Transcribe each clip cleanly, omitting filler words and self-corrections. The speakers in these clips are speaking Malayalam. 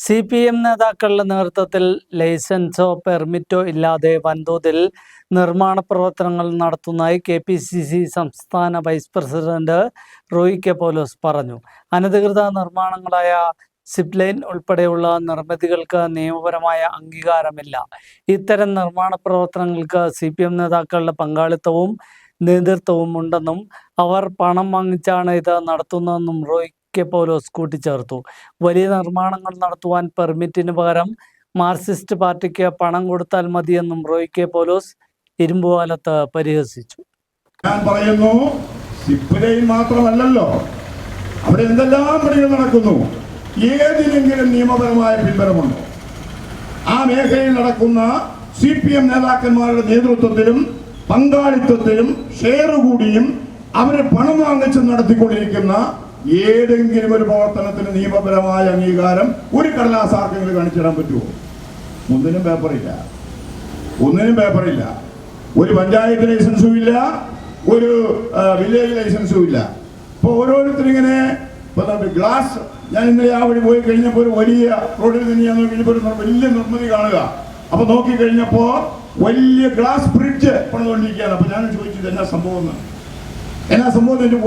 CPM നേതാക്കളുടെ നേതൃത്വത്തിൽ ലൈസൻസോ പെർമിറ്റോ ഇല്ലാതെ വൻതോതിൽ നിർമ്മാണ പ്രവർത്തനങ്ങൾ നടത്തുന്നതായി KPCC സംസ്ഥാന വൈസ് പ്രസിഡന്റ് റോയി കെ പൗലോസ് പറഞ്ഞു. അനധികൃത നിർമ്മാണങ്ങളായ സിപ്പ് ലൈൻ ഉൾപ്പെടെയുള്ള നിർമ്മിതികൾക്ക് നിയമപരമായ അംഗീകാരമില്ല. ഇത്തരം നിർമ്മാണ പ്രവർത്തനങ്ങൾക്ക് CPM നേതാക്കളുടെ പങ്കാളിത്തവും നേതൃത്വവും ഉണ്ടെന്നും അവർ പണം വാങ്ങിച്ചാണ് ഇത് നടത്തുന്നതെന്നും റോയി കെ പൗലോസ് കൂട്ടിച്ചേർത്തു. വലിയ നിർമ്മാണങ്ങൾ നടത്തുവാൻ പെർമിറ്റിന് പകരം മാർക്സിസ്റ്റ് പാർട്ടിക്ക് പണം കൊടുത്താൽ മതിയെന്നും റോയി കെ പൗലോസ് ഇരുമ്പുപാലത്ത് പരിഹസിച്ചു. ഞാൻ പറയുന്നു, സിപ്പ് ലൈൻ മാത്രമല്ലല്ലോ, അവിടെ എന്തെല്ലാം പണികൾ നടക്കുന്നു. ഏതിനെങ്കിലും നിയമപരമായ പിൻബലമുണ്ടോ? ആ മേഖലയിൽ നടക്കുന്ന CPM നേതാക്കന്മാരുടെ നേതൃത്വത്തിലും പങ്കാളിത്തത്തിലും ഷെയർ കൂടിയും അവർ പണം വാങ്ങിച്ച് നടത്തിക്കൊണ്ടിരിക്കുന്ന ഏതെങ്കിലും ഒരു പ്രവർത്തനത്തിന് നിയമപരമായ അംഗീകാരം ഒരു കടലാസ് ആർക്കെങ്കിലും കാണിച്ചിടാൻ പറ്റുമോ? ഒന്നിനും പേപ്പറില്ല. ഒരു പഞ്ചായത്ത് ലൈസൻസും ഇല്ല, ഒരു വില്ലേജ് ലൈസൻസും ഇല്ല. ഇപ്പൊ ഓരോരുത്തരും ഇങ്ങനെ ഗ്ലാസ്, ഞാൻ ഇന്നലെ ആ വഴി പോയി കഴിഞ്ഞപ്പോൾ ഒരു വലിയ റോഡിൽ നിന്ന് ഞാൻ നോക്കിയപ്പോൾ ഒരു വലിയ നിർമ്മിതി കാണുക. അപ്പൊ നോക്കിക്കഴിഞ്ഞപ്പോ വലിയ ഗ്ലാസ് ബ്രിഡ്ജ് പണിതുകൊണ്ടിരിക്കുകയാണ്. അപ്പൊ ഞാൻ ചോദിച്ചത് എന്നാ സംഭവം,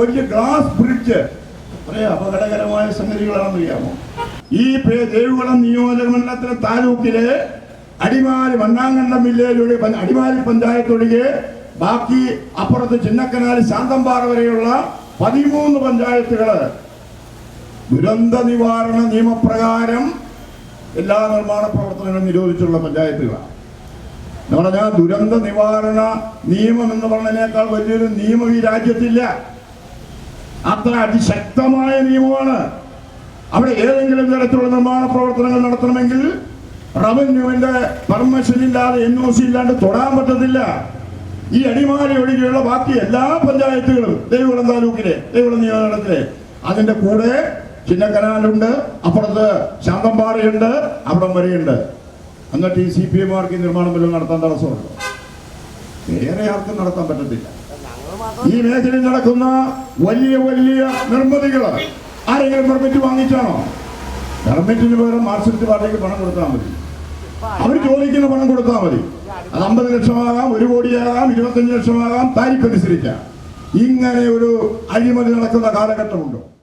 വലിയ ഗ്ലാസ് ബ്രിഡ്ജ് അപകടകരമായ സംഗതികളാണെന്ന് അറിയാമോ? ഈ ദേവികുളം നിയോജക മണ്ഡലത്തിലെ താലൂക്കിലെ അടിമാലി മണ്ണാങ്കണ്ടം വില്ലേജൊഴി അടിമാലി പഞ്ചായത്തൊഴികെ ബാക്കി അപ്പുറത്ത് ചിന്നക്കനാല് ശാന്തമ്പാറ വരെയുള്ള 13 പഞ്ചായത്തുകള് ദുരന്ത നിവാരണ നിയമപ്രകാരം എല്ലാ നിർമ്മാണ പ്രവർത്തനങ്ങളും നിരോധിച്ചുള്ള പഞ്ചായത്തുകളാണ്. എന്ന് പറഞ്ഞാൽ ദുരന്ത നിവാരണ നിയമം എന്ന് പറഞ്ഞതിനേക്കാൾ വലിയൊരു നിയമം ഈ രാജ്യത്തില്ല. അത്ര അതിശക്തമായ നിയമമാണ്. അവിടെ ഏതെങ്കിലും തരത്തിലുള്ള നിർമ്മാണ പ്രവർത്തനങ്ങൾ നടത്തണമെങ്കിൽ റവന്യൂവിന്റെ പെർമിഷൻ ഇല്ലാതെ NOC ഇല്ലാണ്ട് തൊടാൻ പറ്റത്തില്ല. ഈ അടിമാലി ഒഴികെയുള്ള ബാക്കി എല്ലാ പഞ്ചായത്തുകളും ദേവികുളം താലൂക്കിലെ ദേവികുളം നിയോജകത്തിലെ അതിന്റെ കൂടെ ചിന്നക്കനാലുണ്ട്, അപ്പുറത്ത് ശാന്തമ്പാറയുണ്ട്, അവിടം വരെയുണ്ട്. എന്നിട്ട് ഈ CPM-മാർക്ക് ഈ നിർമ്മാണം വല്ലതും നടത്താൻ തടസ്സമുണ്ടോ? വേറെ ആർക്കും നടത്താൻ പറ്റത്തില്ല. ഈ മേഖലയിൽ നടക്കുന്ന വലിയ വലിയ നിർമ്മിതികൾ ആരെങ്കിലും പെർമിറ്റ് വാങ്ങിച്ചാണോ? പെർമിറ്റിന് പകരം മാർക്സിസ്റ്റ് പാർട്ടിക്ക് പണം കൊടുത്താൽ മതി. അവർ ചോദിക്കുന്ന പണം കൊടുത്താൽ മതി. അത് 50 ലക്ഷമാകാം, 1 കോടിയാകാം, 25 ലക്ഷമാകാം, താരിഫ് അനുസരിക്കാം. ഇങ്ങനെ ഒരു അഴിമതി നടക്കുന്ന കാലഘട്ടമുണ്ടോ?